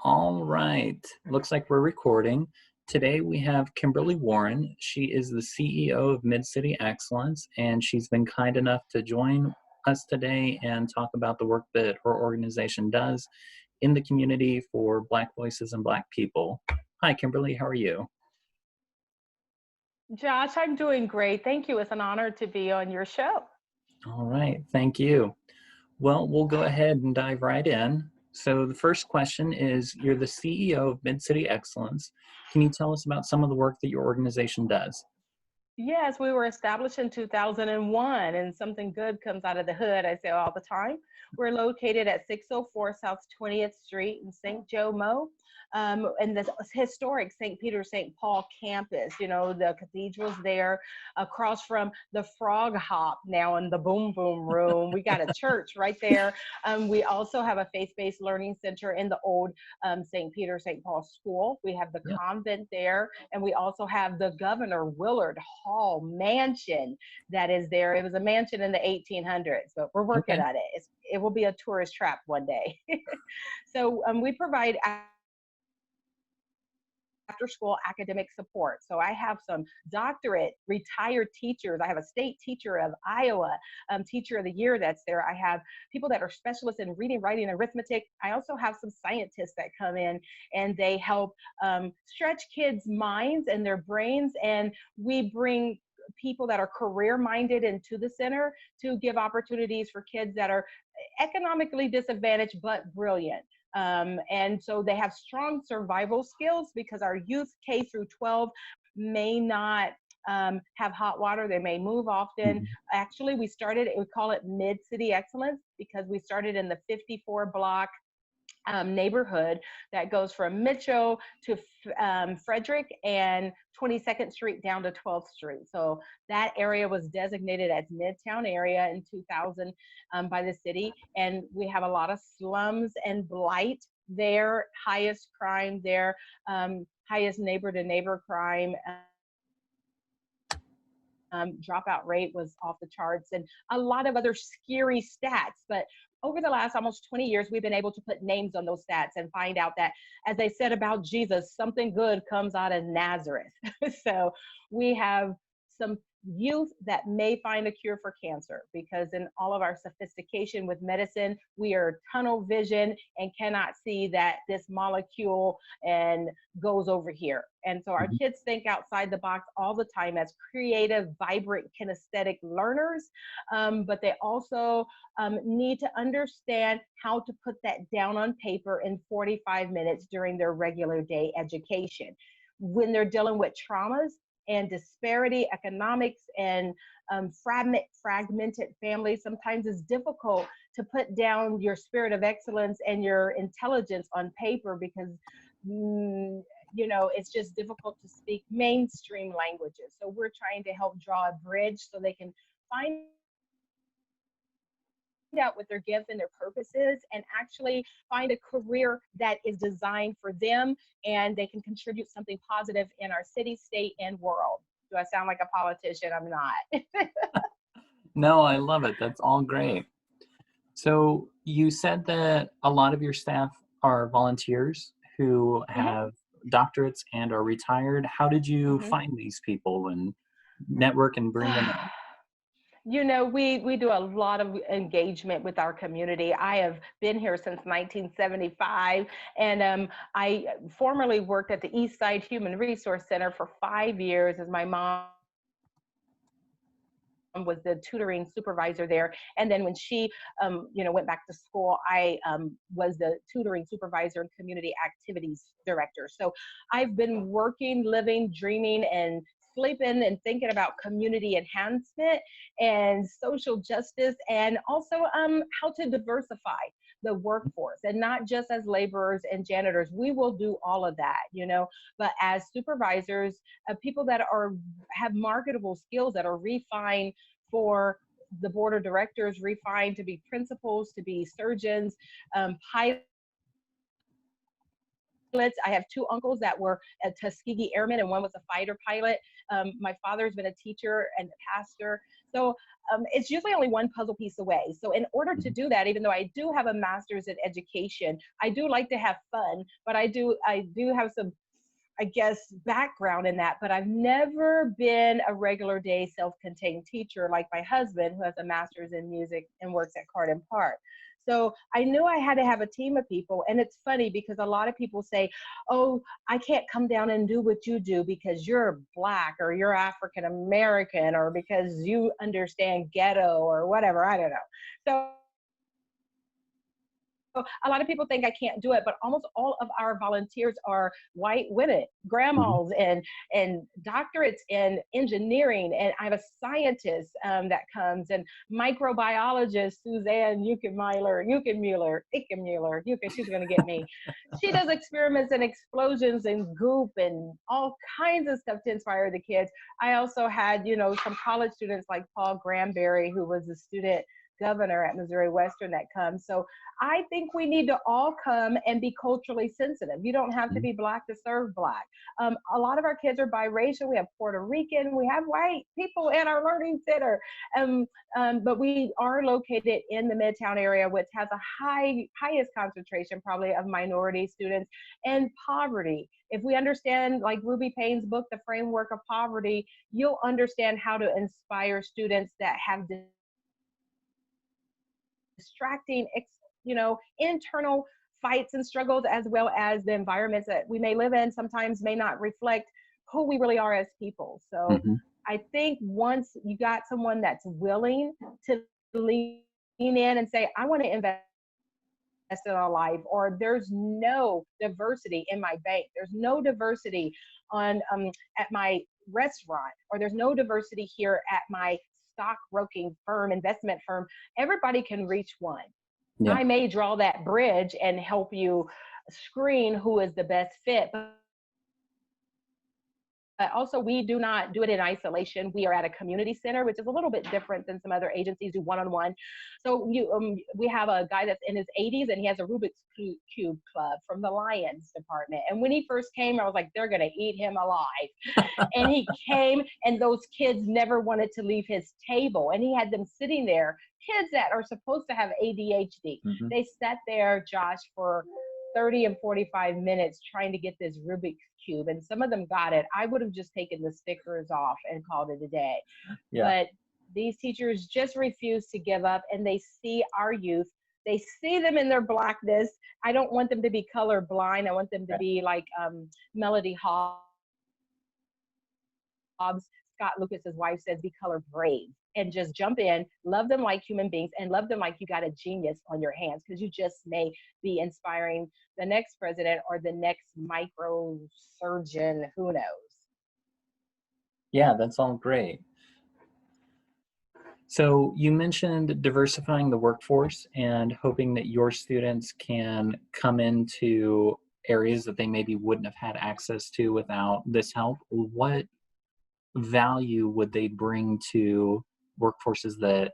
All right. Looks like we're recording. Today we have Kimberly Warren. She is the CEO of MidCity Excellence, and she's been kind enough to join us today and talk about the work that her organization does in the community for Black voices and Black people. Hi, Kimberly. How are you? Josh, I'm doing great. Thank you. It's an honor to be on your show. All right. Thank you. Well, we'll go ahead and dive right in. So the first question is, you're the CEO of MidCity Excellence. Can you tell us about some of the work that your organization does? Yes, we were established in 2001, and something good comes out of the hood, I say all the time. We're located at 604 South 20th Street in St. Joe Mo, in the historic St. Peter St. Paul campus. You know, the cathedral's there across from the Frog Hop now in the Boom Boom Room. We got a church right there. We also have a faith-based learning center in the old St. Peter St. Paul School. We have the Yeah. convent there, and we also have the Governor Willard Hall mansion that is there. It was a mansion in the 1800s, but we're working Okay. on it. It will be a tourist trap one day. So we provide after school academic support. So I have some doctorate retired teachers. I have a state teacher of Iowa, teacher of the year that's there. I have people that are specialists in reading, writing, and arithmetic. I also have some scientists that come in and they help stretch kids' minds and their brains. And we bring people that are career minded into the center to give opportunities for kids that are economically disadvantaged but brilliant. And so they have strong survival skills because our youth K through 12 may not have hot water. They may move often. Mhm. Actually, we call it MidCity Excellence because we started in the 54 block neighborhood that goes from Mitchell to Frederick and 22nd Street down to 12th Street. So that area was designated as Midtown area in 2000 by the city. And we have a lot of slums and blight there, highest crime there, highest neighbor to neighbor crime. Dropout rate was off the charts and a lot of other scary stats. But over the last almost 20 years, we've been able to put names on those stats and find out that, as they said about Jesus, something good comes out of Nazareth. So we have some youth that may find a cure for cancer because in all of our sophistication with medicine, we are tunnel vision and cannot see that this molecule and goes over here. And so our Mhm. kids think outside the box all the time as creative, vibrant, kinesthetic learners, but they also need to understand how to put that down on paper in 45 minutes during their regular day education. When they're dealing with traumas and disparity, economics, and fragmented families, sometimes it's difficult to put down your spirit of excellence and your intelligence on paper because it's just difficult to speak mainstream languages. So we're trying to help draw a bridge so they can find out what their gifts and their purpose is and actually find a career that is designed for them and they can contribute something positive in our city, state, and world. Do I sound like a politician? I'm not. No, I love it. That's all great. So you said that a lot of your staff are volunteers who Hmm. have doctorates and are retired. How did you Hmm. find these people and network and bring them in? We do a lot of engagement with our community. I have been here since 1975, and I formerly worked at the East Side Human Resource Center for 5 years as my mom was the tutoring supervisor there. And then when she, went back to school, I was the tutoring supervisor and community activities director. So I've been working, living, dreaming, and sleeping and thinking about community enhancement and social justice and also how to diversify the workforce and not just as laborers and janitors. We will do all of that, but as supervisors, people that have marketable skills that are refined for the board of directors, refined to be principals, to be surgeons, pilots, I have two uncles that were Tuskegee Airmen, and one was a fighter pilot. My father's been a teacher and a pastor. So it's usually only one puzzle piece away. So in order to Mhm. do that, even though I do have a master's in education, I do like to have fun, but I do have some, I guess, background in that, but I've never been a regular day self-contained teacher like my husband, who has a master's in music and works at Carden Park. So I knew I had to have a team of people. And it's funny because a lot of people say, oh, I can't come down and do what you do because you're Black or you're African American or because you understand ghetto or whatever. I don't know. So a lot of people think I can't do it, but almost all of our volunteers are white women, Mhm. grandmas, and doctorates in engineering. And I have a scientist that comes, and microbiologist Suzanne Eukenmuller, she's going to get me. She does experiments and explosions and goop and all kinds of stuff to inspire the kids. I also had, some college students like Paul Granberry, who was a student governor at Missouri Western, that comes. So I think we need to all come and be culturally sensitive. You don't have to Mhm. be Black to serve Black. A lot of our kids are biracial. We have Puerto Rican, we have white people in our learning center. But we are located in the Midtown area, which has a highest concentration probably of minority students and poverty. If we understand, like Ruby Payne's book, The Framework of Poverty, you'll understand how to inspire students that have distracting, internal fights and struggles, as well as the environments that we may live in sometimes may not reflect who we really are as people. So Mhm. I think once you got someone that's willing to lean in and say, I want to invest in a life, or there's no diversity in my bank, there's no diversity on at my restaurant, or there's no diversity here at my stockbroking firm, investment firm, everybody can reach one. Yeah. I may draw that bridge and help you screen who is the best fit, but also we do not do it in isolation. We are at a community center, which is a little bit different than some other agencies do one-on-one. So we have a guy that's in his 80s, and he has a Rubik's Cube club from the Lions department. And when he first came, I was like, they're going to eat him alive. And he came, and those kids never wanted to leave his table. And he had them sitting there, kids that are supposed to have ADHD. Mhm. They sat there, Josh, for 30 and 45 minutes trying to get this Rubik's Cube. And some of them got it. I would have just taken the stickers off and called it a day. Yeah. But these teachers just refuse to give up, and they see our youth. They see them in their Blackness. I don't want them to be color blind. I want them to Right. be like Melody Hobbs. Scott Lucas's wife says, be color brave and just jump in, love them like human beings, and love them like you got a genius on your hands, because you just may be inspiring the next president or the next microsurgeon, who knows. Yeah, that's all great. So you mentioned diversifying the workforce and hoping that your students can come into areas that they maybe wouldn't have had access to without this help. What value would they bring to workforces that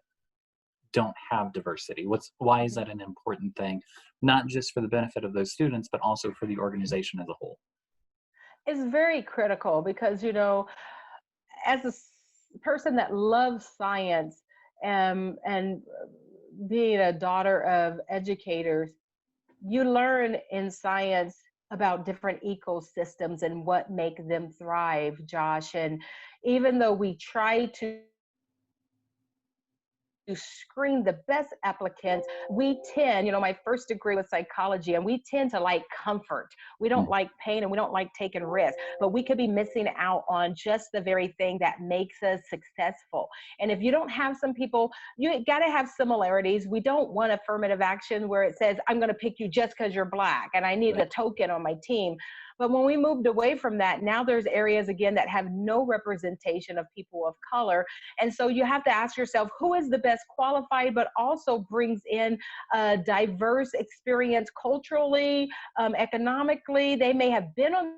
don't have diversity? Why is that an important thing? Not just for the benefit of those students, but also for the organization as a whole. It's very critical because, as a person that loves science, and being a daughter of educators, you learn in science about different ecosystems and what make them thrive, Josh. And even though we try to screen the best applicants, we tend, my first degree was psychology, and we tend to like comfort. We don't Mm. like pain, and we don't like taking risks, but we could be missing out on just the very thing that makes us successful. And if you don't have some people, you got to have similarities. We don't want affirmative action where it says, I'm going to pick you just because you're Black and I need Right. a token on my team. But when we moved away from that, now there's areas again that have no representation of people of color. And so you have to ask yourself, who is the best qualified, but also brings in a diverse experience culturally, economically. They may have been on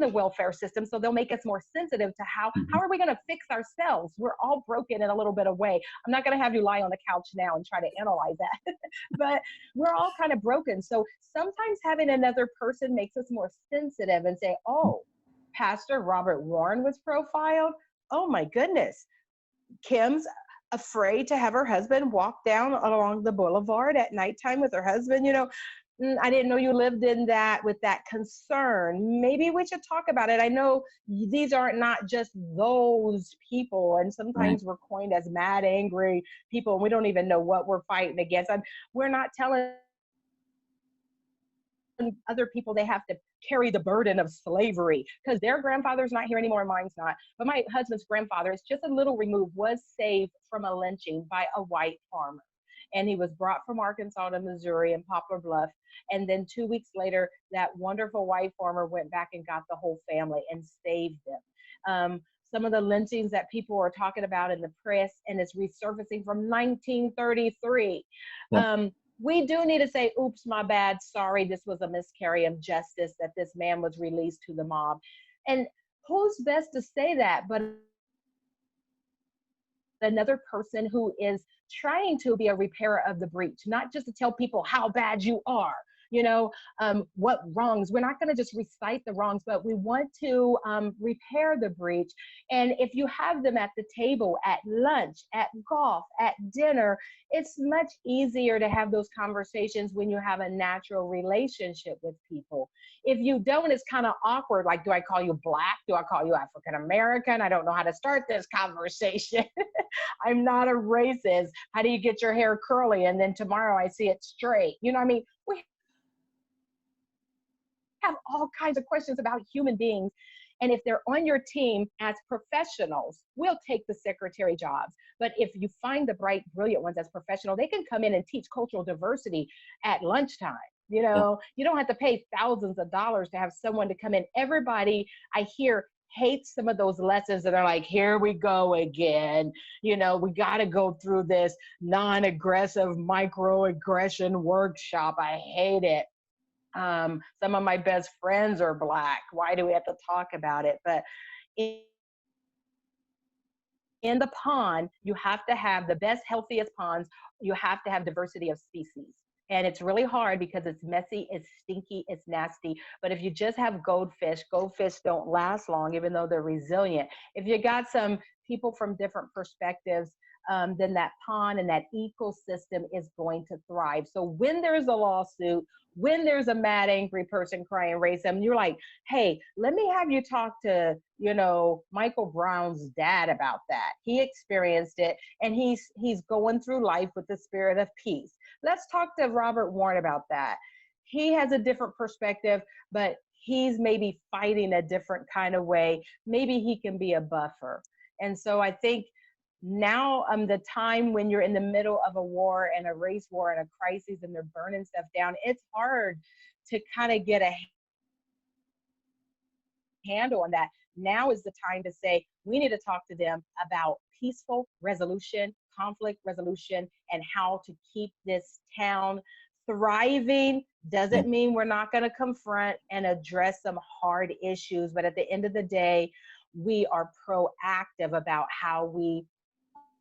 the welfare system, so they'll make us more sensitive to how Mhm. are we going to fix ourselves. We're all broken in a little bit of way. I'm not going to have you lie on the couch now and try to analyze that, but we're all kind of broken. So sometimes having another person makes us more sensitive and say, oh, Pastor Robert Warren was profiled. Oh my goodness, Kim's afraid to have her husband walk down along the boulevard at nighttime with her husband. I didn't know you lived in that with that concern. Maybe we should talk about it. I know these aren't not just those people, and Right. sometimes we're coined as mad, angry people, and we don't even know what we're fighting against. We're not telling other people they have to carry the burden of slavery because their grandfather's not here anymore, mine's not. But my husband's grandfather is just a little removed, was saved from a lynching by a white farmer. And he was brought from Arkansas to Missouri in Poplar Bluff. And then 2 weeks later, that wonderful white farmer went back and got the whole family and saved them. Some of the lynchings that people are talking about in the press, and it's resurfacing from 1933. Yep. We do need to say, oops, my bad, sorry, this was a miscarriage of justice that this man was released to the mob. And who's best to say that but another person who is trying to be a repairer of the breach, not just to tell people how bad you are, what wrongs. We're not going to just recite the wrongs, but we want to repair the breach. And if you have them at the table, at lunch, at golf, at dinner, it's much easier to have those conversations when you have a natural relationship with people. If you don't, it's kind of awkward. Like, do I call you black? Do I call you African American? I don't know how to start this conversation. I'm not a racist. How do you get your hair curly? And then tomorrow I see it straight. You know what I mean? We have all kinds of questions about human beings. And if they're on your team as professionals, we'll take the secretary jobs. But if you find the bright, brilliant ones as professional, they can come in and teach cultural diversity at lunchtime. Yeah. You don't have to pay thousands of dollars to have someone to come in. Everybody I hear hates some of those lessons that are like, here we go again. We got to go through this non-aggressive microaggression workshop. I hate it. Some of my best friends are black. Why do we have to talk about it? But in, in the pond, you have to have the best, healthiest ponds. You have to have diversity of species. And it's really hard because it's messy, it's stinky, it's nasty. But if you just have goldfish don't last long, even though they're resilient. If you got some people from different perspectives, then that pond and that ecosystem is going to thrive. So when there's a lawsuit, when there's a mad, angry person crying racism, you're like, hey, let me have you talk to, Michael Brown's dad about that. He experienced it, and he's going through life with the spirit of peace. Let's talk to Robert Warren about that. He has a different perspective, but he's maybe fighting a different kind of way. Maybe he can be a buffer. And so I think now the time when you're in the middle of a war and a race war and a crisis and they're burning stuff down, it's hard to kind of get a handle on that. Now is the time to say we need to talk to them about peaceful resolution, conflict resolution, and how to keep this town thriving. Yeah. Doesn't mean we're not going to confront and address some hard issues, but at the end of the day, we are proactive about how we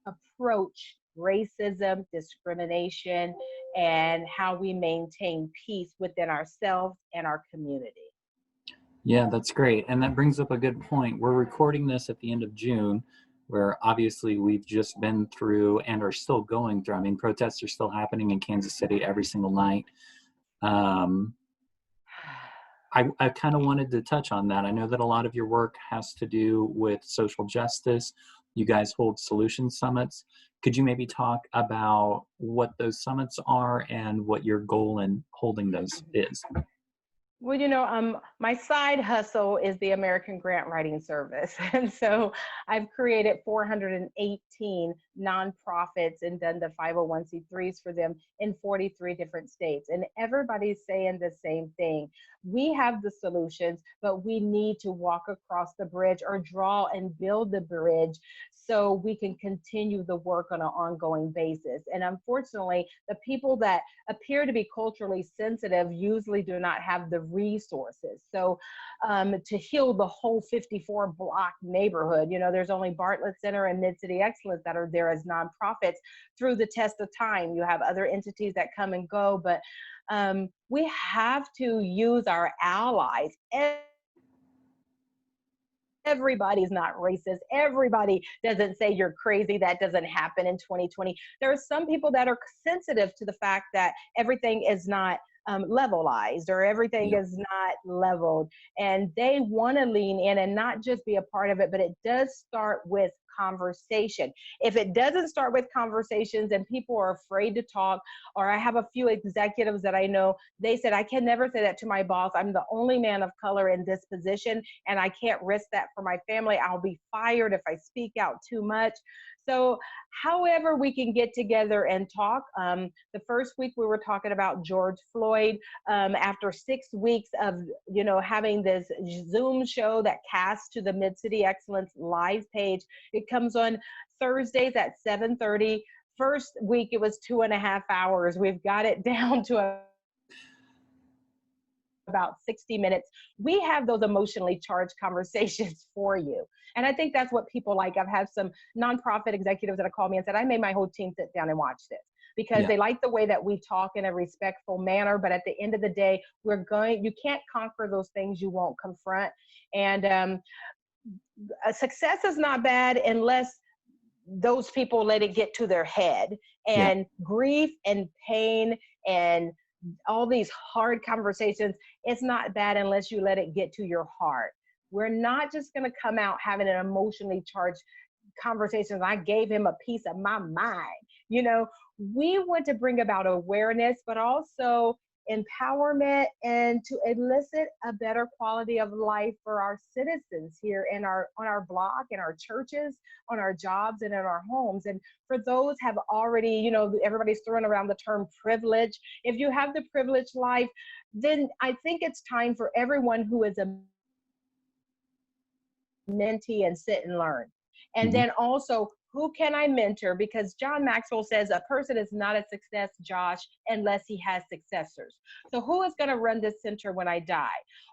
approach racism, discrimination, and how we maintain peace within ourselves and our community. Yeah, that's great. And that brings up a good point. We're recording this at the end of June, where obviously we've just been through and are still going through. I mean, protests are still happening in Kansas City every single night. Um, I kind of wanted to touch on that. I know that a lot of your work has to do with social justice. You guys hold solution summits. Could you maybe talk about what those summits are and what your goal in holding those is? Well, my side hustle is the American Grant Writing Service. And so I've created 418 nonprofits and done the 501c3s for them in 43 different states. And everybody's saying the same thing. We have the solutions, but we need to walk across the bridge or draw and build the bridge so we can continue the work on an ongoing basis. And unfortunately, the people that appear to be culturally sensitive usually do not have the resources. So to heal the whole 54 block neighborhood, there's only Bartlett Center and MidCity Excellence that are there as nonprofits through the test of time. You have other entities that come and go, but we have to use our allies. Everybody's not racist. Everybody doesn't say you're crazy. That doesn't happen in 2020. There are some people that are sensitive to the fact that everything is not levelized or everything is not leveled. And they want to lean in and not just be a part of it, but it does start with conversation. If it doesn't start with conversations and people are afraid to talk, or I have a few executives that I know, they said, I can never say that to my boss. I'm the only man of color in this position and I can't risk that for my family. I'll be fired if I speak out too much. So however we can get together and talk. The first week we were talking about George Floyd. After 6 weeks of, having this Zoom show that casts to the MidCity Excellence live page, it comes on Thursdays at 7:30. First week it was 2.5 hours. We've got it down to about 60 minutes. We have those emotionally charged conversations for you. And I think that's what people like. I've had some nonprofit executives that have called me and said, I made my whole team sit down and watch this because they like the way that we talk in a respectful manner. But at the end of the day, you can't conquer those things you won't confront. And success is not bad unless those people let it get to their head. And grief and pain and all these hard conversations, it's not bad unless you let it get to your heart. We're not just going to come out having an emotionally charged conversation. I gave him a piece of my mind. We want to bring about awareness, but also empowerment and to elicit a better quality of life for our citizens here on our block, in our churches, on our jobs, and in our homes. And for those have already, everybody's throwing around the term privilege. If you have the privileged life, then I think it's time for everyone who is a mentee and sit and learn. And then also, who can I mentor? Because John Maxwell says a person is not a success, Josh, unless he has successors. So who is going to run this center when I die?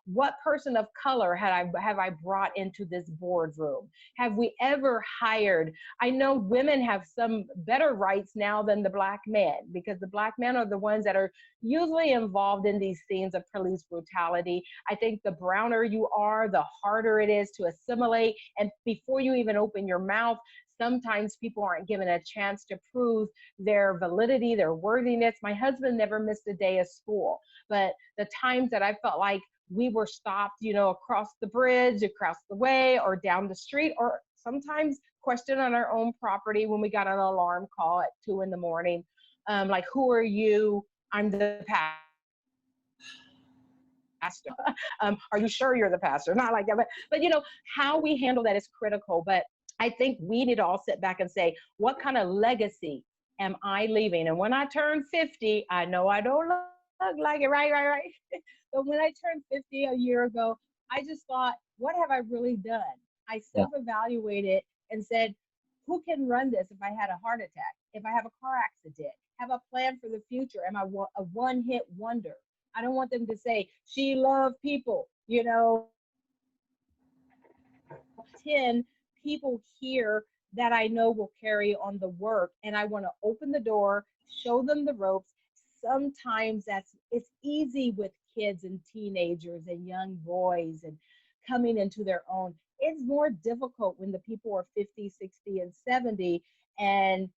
What person of color have I brought into this boardroom? Have we ever hired? I know women have some better rights now than the Black men, because the Black men are the ones that are usually involved in these scenes of police brutality. I think the browner you are, the harder it is to assimilate. And before you even open your mouth, sometimes people aren't given a chance to prove their validity, their worthiness. My husband never missed a day of school, but the times that I felt like we were stopped, across the bridge, across the way, or down the street, or sometimes questioned on our own property when we got an alarm call at 2 a.m. Like, who are you? I'm the pastor. Are you sure you're the pastor? Not like that, but how we handle that is critical. But I think we need to all sit back and say, what kind of legacy am I leaving? And when I turn 50, I know I don't look like it, right? But when I turned 50 a year ago, I just thought, what have I really done? I self-evaluated and said, who can run this if I had a heart attack? If I have a car accident? Have a plan for the future? Am I a one-hit wonder? I don't want them to say, she loved people, 10 people here that I know will carry on the work. And I want to open the door, show them the ropes. Sometimes it's easy with kids and teenagers and young boys and coming into their own. It's more difficult when the people are 50, 60, and 70, and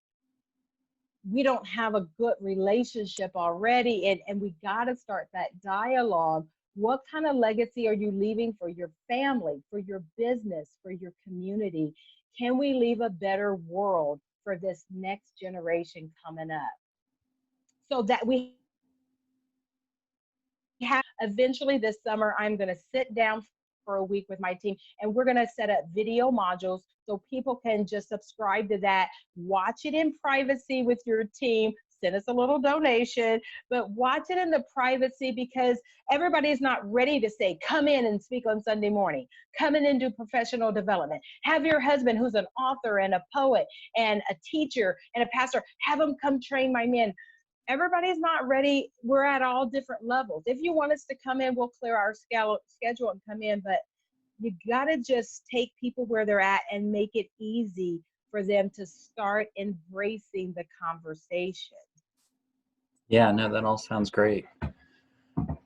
we don't have a good relationship already. And we got to start that dialogue. What kind of legacy are you leaving for your family, for your business, for your community? Can we leave a better world for this next generation coming up? So that we have, eventually this summer, I'm going to sit down for a week with my team, and we're going to set up video modules so people can just subscribe to that, watch it in privacy with your team, send us a little donation, but watch it in the privacy, because everybody's not ready to say, come in and speak on Sunday morning, come in and do professional development. Have your husband, who's an author and a poet and a teacher and a pastor, have him come train my men. Everybody's not ready. We're at all different levels. If you want us to come in, we'll clear our schedule and come in, but you gotta just take people where they're at and make it easy for them to start embracing the conversation. Yeah, no, that all sounds great.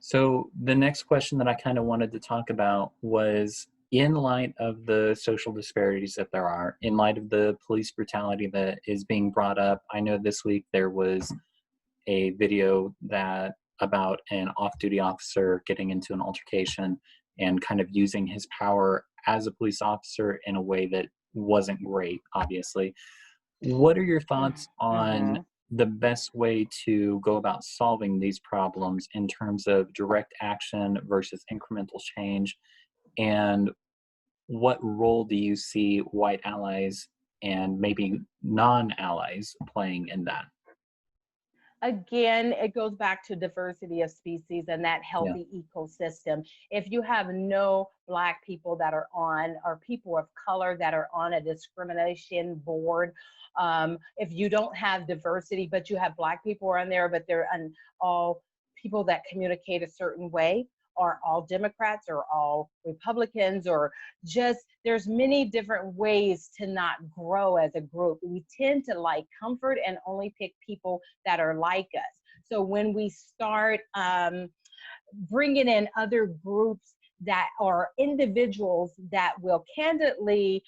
So the next question that I kind of wanted to talk about was, in light of the social disparities that there are, in light of the police brutality that is being brought up. I know this week there was a video that about an off-duty officer getting into an altercation and kind of using his power as a police officer in a way that wasn't great, obviously. What are your thoughts on Mm-hmm. the best way to go about solving these problems in terms of direct action versus incremental change? And what role do you see white allies and maybe non-allies playing in that? Again, it goes back to diversity of species and that Yeah. healthy ecosystem. If you have no Black people that are on, or people of color that are on a discrimination board, if you don't have diversity, but you have Black people on there, but they're all people that communicate a certain way, or all Democrats or all Republicans, or just there's many different ways to not grow as a group. We tend to like comfort and only pick people that are like us. So when we start bringing in other groups that are individuals that will candidly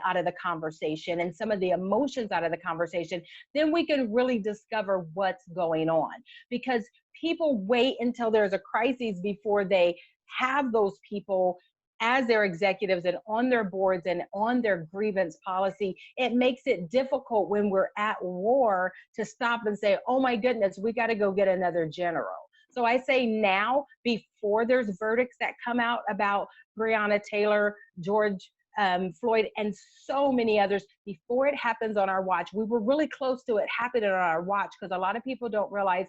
out of the conversation and some of the emotions out of the conversation, then we can really discover what's going on. Because people wait until there's a crisis before they have those people as their executives and on their boards and on their grievance policy. It makes it difficult when we're at war to stop and say, oh my goodness, we got to go get another general. So I say now, before there's verdicts that come out about Breonna Taylor, George Floyd, and so many others, before it happens on our watch. We were really close to it happening on our watch, because a lot of people don't realize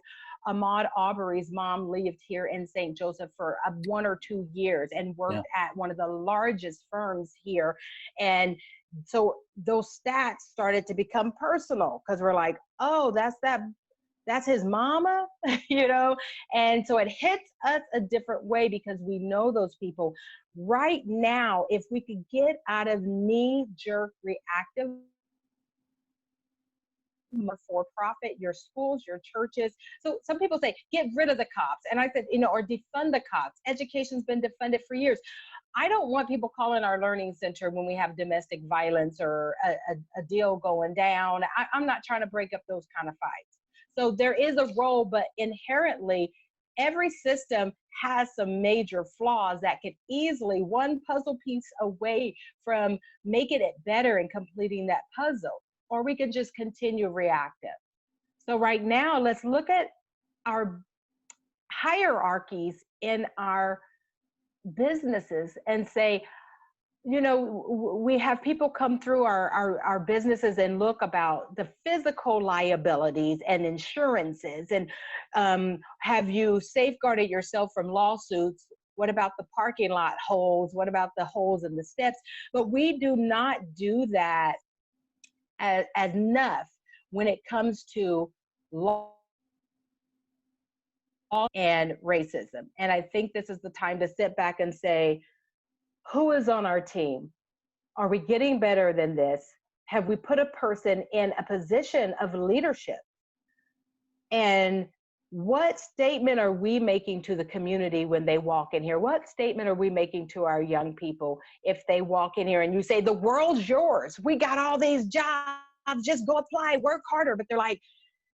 Ahmaud Arbery's mom lived here in St. Joseph for 1 or 2 years and worked Yeah. at one of the largest firms here. And so those stats started to become personal, because we're like, oh, that's his mama, you know? And so it hits us a different way because we know those people. Right now, if we could get out of knee-jerk reactive, for profit, your schools, your churches. So some people say, get rid of the cops. And I said, or defund the cops. Education's been defunded for years. I don't want people calling our learning center when we have domestic violence or a deal going down. I'm not trying to break up those kind of fights. So there is a role, but inherently, every system has some major flaws that could easily, one puzzle piece away from making it better and completing that puzzle, or we can just continue reactive. So right now, let's look at our hierarchies in our businesses and say, we have people come through our businesses and look about the physical liabilities and insurances, and have you safeguarded yourself from lawsuits? What about the parking lot holes? What about the holes in the steps? But we do not do that as enough when it comes to law and racism. And I think this is the time to sit back and say, who is on our team? Are we getting better than this? Have we put a person in a position of leadership? And what statement are we making to the community when they walk in here? What statement are we making to our young people if they walk in here and you say, the world's yours, we got all these jobs, just go apply, work harder. But they're like,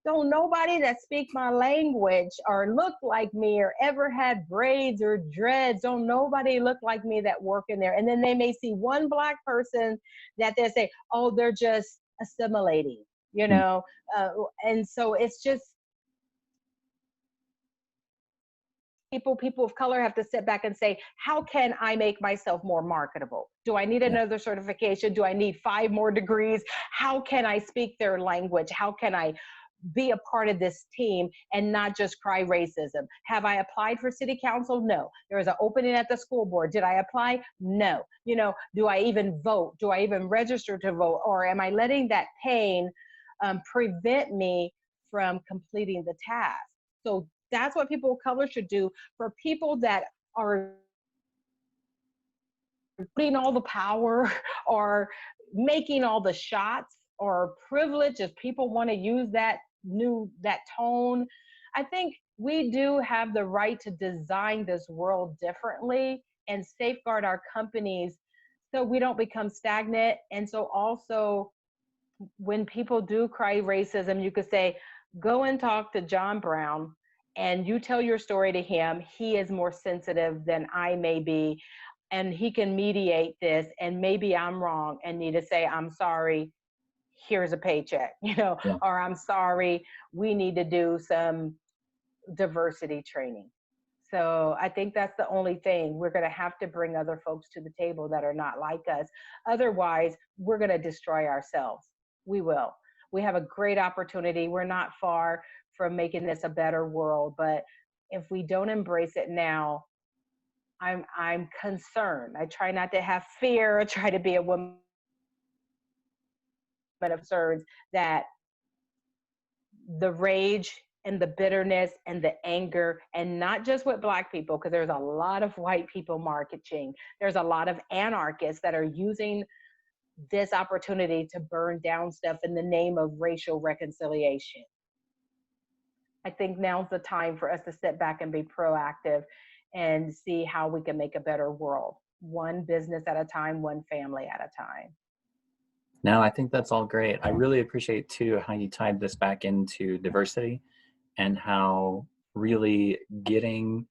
don't nobody that speak my language or look like me or ever had braids or dreads, don't nobody look like me that work in there. And then they may see one Black person that they say, oh, they're just assimilating, Mm. and so it's just, people of color have to sit back and say, how can I make myself more marketable? Do I need Yeah. another certification? Do I need 5 more degrees? How can I speak their language? How can I be a part of this team and not just cry racism? Have I applied for city council? No. There was an opening at the school board. Did I apply? No. Do I even vote? Do I even register to vote? Or am I letting that pain prevent me from completing the task? So that's what people of color should do. For people that are putting all the power or making all the shots or privilege, if people want to use that tone, I think we do have the right to design this world differently and safeguard our companies so we don't become stagnant. And so also, when people do cry racism, you could say, go and talk to John Brown and you tell your story to him. He is more sensitive than I may be, and he can mediate this. And maybe I'm wrong and need to say, I'm sorry, here's a paycheck, Yeah. or I'm sorry, we need to do some diversity training. So I think that's the only thing. We're going to have to bring other folks to the table that are not like us. Otherwise, we're going to destroy ourselves. We will. We have a great opportunity. We're not far from making this a better world, but if we don't embrace it now, I'm concerned. I try not to have fear. I try to be a woman of concerns that the rage and the bitterness and the anger, and not just with Black people, because there's a lot of white people marketing. There's a lot of anarchists that are using this opportunity to burn down stuff in the name of racial reconciliation. I think now's the time for us to sit back and be proactive and see how we can make a better world, one business at a time, one family at a time. No, I think that's all great. I really appreciate too how you tied this back into diversity and how really getting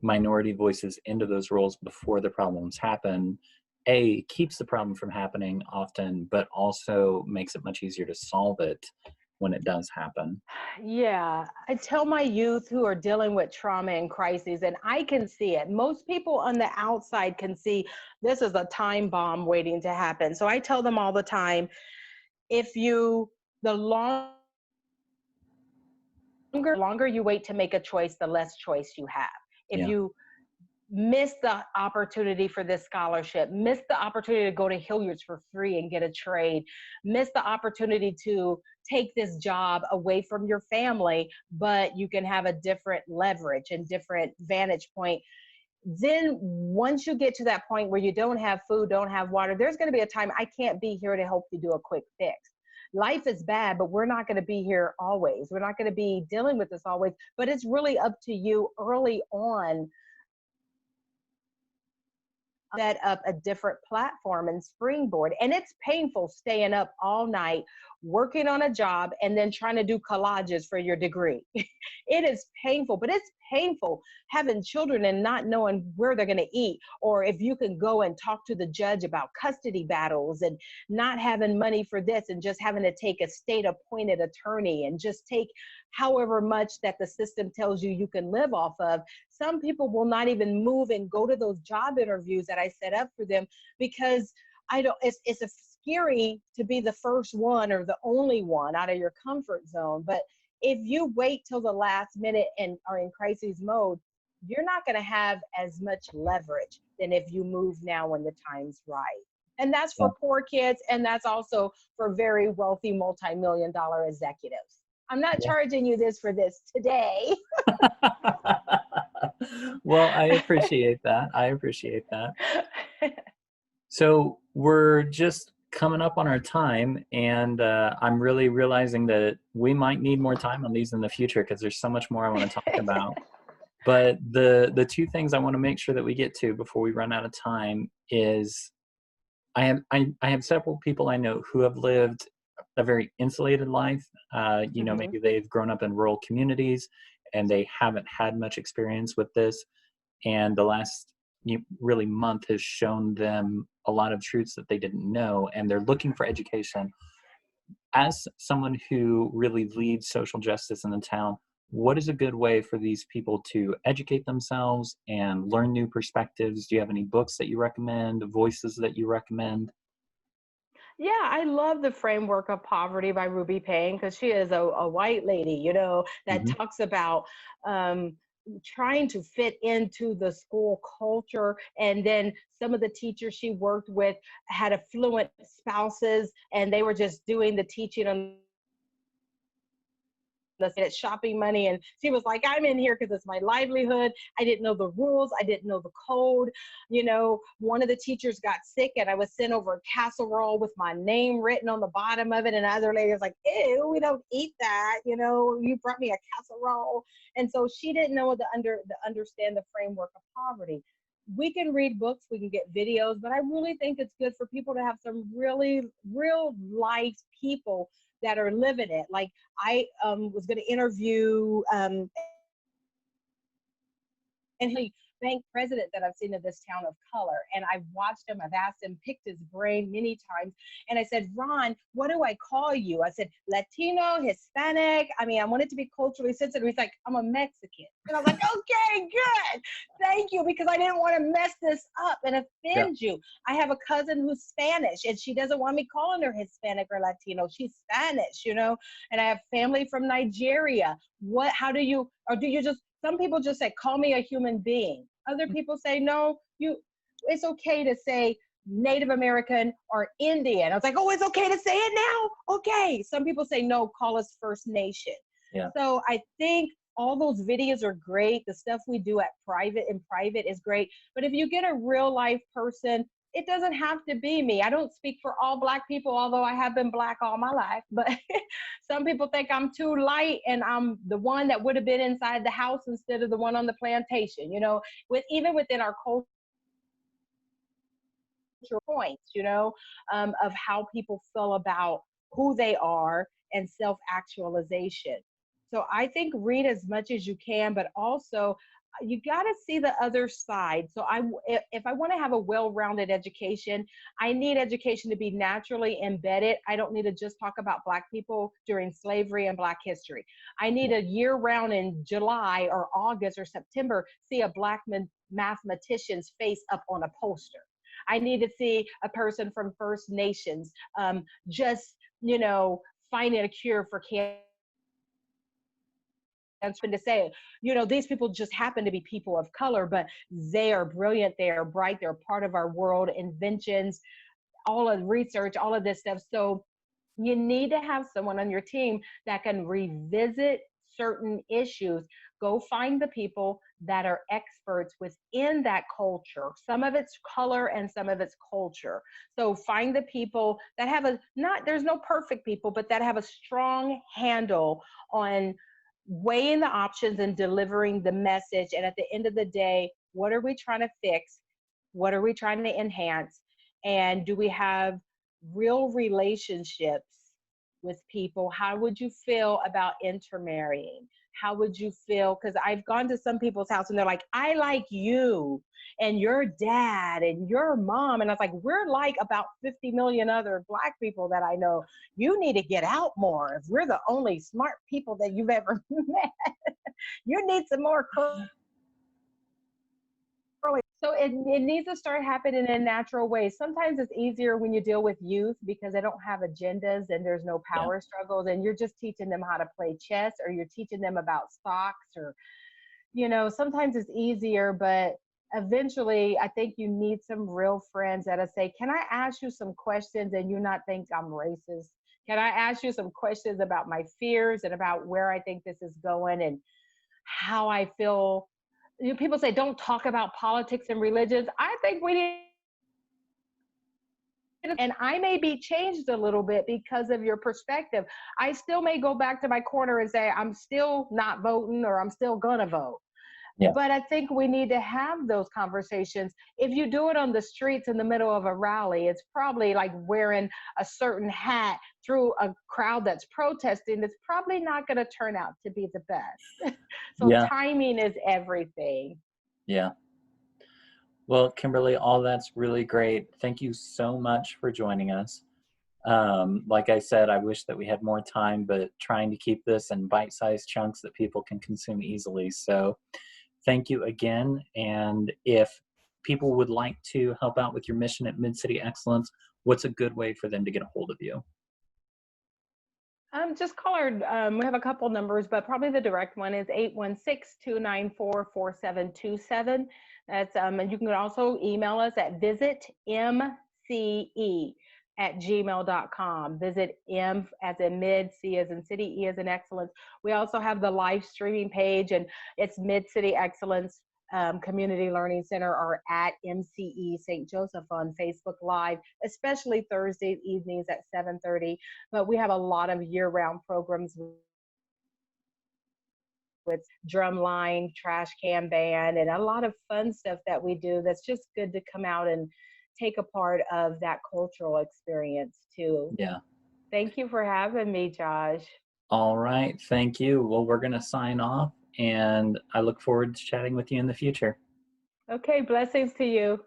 minority voices into those roles before the problems happen, A, keeps the problem from happening often, but also makes it much easier to solve it when it does happen. Yeah, I tell my youth who are dealing with trauma and crises, and I can see it. Most people on the outside can see this is a time bomb waiting to happen. So I tell them all the time, if you, the longer you wait to make a choice, the less choice you have. If Yeah. you miss the opportunity for this scholarship, miss the opportunity to go to Hilliard's for free and get a trade, miss the opportunity to take this job away from your family, but you can have a different leverage and different vantage point. Then once you get to that point where you don't have food, don't have water, there's going to be a time I can't be here to help you do a quick fix. Life is bad, but we're not going to be here always. We're not going to be dealing with this always, but it's really up to you early on set up a different platform and springboard. And it's painful staying up all night, working on a job, and then trying to do collages for your degree. It is painful, but it's painful having children and not knowing where they're going to eat, or if you can go and talk to the judge about custody battles and not having money for this and just having to take a state appointed attorney and just take however much that the system tells you you can live off of. Some people will not even move and go to those job interviews that I set up for them because it's a scary to be the first one or the only one out of your comfort zone. But if you wait till the last minute and are in crisis mode, you're not going to have as much leverage than if you move now when the time's right. And that's Yeah. for poor kids, and that's also for very wealthy multi-million-dollar executives. I'm not Yeah. charging you this for this today. Well, I appreciate that. I appreciate that. So we're just coming up on our time, and I'm really realizing that we might need more time on these in the future because there's so much more I want to talk about. But the two things I want to make sure that we get to before we run out of time is I have several people I know who have lived a very insulated life. Mhm. Maybe they've grown up in rural communities and they haven't had much experience with this. And the last really month has shown them a lot of truths that they didn't know, and they're looking for education. As someone who really leads social justice in the town, what is a good way for these people to educate themselves and learn new perspectives? Do you have any books that you recommend, voices that you recommend? Yeah, I love the framework of poverty by Ruby Payne because she is a white lady, that Hmm. talks about um, trying to fit into the school culture. And then some of the teachers she worked with had affluent spouses, and they were just doing the teaching on the shopping money. And she was like, I'm in here because it's my livelihood. I didn't know the rules. I didn't know the code. One of the teachers got sick and I was sent over a casserole with my name written on the bottom of it. And the other lady was like, ew, we don't eat that. You brought me a casserole. And so she didn't know understand the framework of poverty. We can read books, we can get videos, but I really think it's good for people to have some really real life people that are living it. Like I was going to interview any bank president that I've seen in this town of color. And I've watched him, I've asked him, picked his brain many times. And I said, Ron, what do I call you? I said, Latino, Hispanic. I mean, I want it to be culturally sensitive. He's like, I'm a Mexican. And I was like, okay, good. Thank you. Because I didn't want to mess this up and Yeah. offend you. I have a cousin who's Spanish and she doesn't want me calling her Hispanic or Latino. She's Spanish, and I have family from Nigeria. How do you, or do you just, some people just say, call me a human being. Other people say, no, it's okay to say Native American or Indian. I was like, oh, it's okay to say it now? Okay. Some people say, no, call us First Nation. Yeah. So I think all those videos are great. The stuff we do in private is great. But if you get a real life person, it doesn't have to be me. I don't speak for all Black people, although I have been Black all my life. But some people think I'm too light and I'm the one that would have been inside the house instead of the one on the plantation, even within our culture points, of how people feel about who they are and self-actualization. So I think read as much as you can, but also you got to see the other side. So if I want to have a well-rounded education, I need education to be naturally embedded. I don't need to just talk about Black people during slavery and Black history. I need a year-round in July or August or September, see a Black mathematician's face up on a poster. I need to see a person from First Nations just, finding a cure for cancer. To say, these people just happen to be people of color, but they are brilliant, they are bright, they're part of our world, inventions, all of research, all of this stuff. So you need to have someone on your team that can revisit certain issues. Go find the people that are experts within that culture. Some of it's color and some of it's culture. So find the people that have there's no perfect people, but that have a strong handle on weighing the options and delivering the message. And at the end of the day, what are we trying to fix? What are we trying to enhance? And do we have real relationships with people? How would you feel about intermarrying? How would you feel? Because I've gone to some people's house and they're like, I like you and your dad and your mom. And I was like, we're like about 50 million other Black people that I know. You need to get out more. If we're the only smart people that you've ever met, you need some more early. So it needs to start happening in natural ways. Sometimes it's easier when you deal with youth because they don't have agendas and there's no Yeah. power struggles, and you're just teaching them how to play chess, or you're teaching them about stocks, or sometimes it's easier. But eventually I think you need some real friends that'll say, can I ask you some questions and you not think I'm racist? Can I ask you some questions about my fears and about where I think this is going and how I feel? People say don't talk about politics and religions. I think we need, and I may be changed a little bit because of your perspective. I still may go back to my corner and say I'm still not voting or I'm still gonna vote. Yeah. But I think we need to have those conversations. If you do it on the streets in the middle of a rally, it's probably like wearing a certain hat through a crowd that's protesting. It's probably not going to turn out to be the best. So Yeah. timing is everything. Yeah. Well, Kimberly, all that's really great. Thank you so much for joining us. Like I said, I wish that we had more time, but trying to keep this in bite-sized chunks that people can consume easily. So thank you again. And if people would like to help out with your mission at MidCity Excellence, what's a good way for them to get a hold of you? Just call our, we have a couple numbers, but probably the direct one is 816-294-4727. That's, and you can also email us at visitmce@gmail.com. Visit M as in mid, C as in city, E as in excellence. We also have the live streaming page, and it's MidCity Excellence Community Learning Center, or at MCE St. Joseph on Facebook Live, especially Thursday evenings at 7:30. But we have a lot of year-round programs with drumline, trash can band, and a lot of fun stuff that we do that's just good to come out and take a part of that cultural experience too. Yeah. Thank you for having me, Josh. All right. Thank you. Well, we're going to sign off, and I look forward to chatting with you in the future. Okay, blessings to you.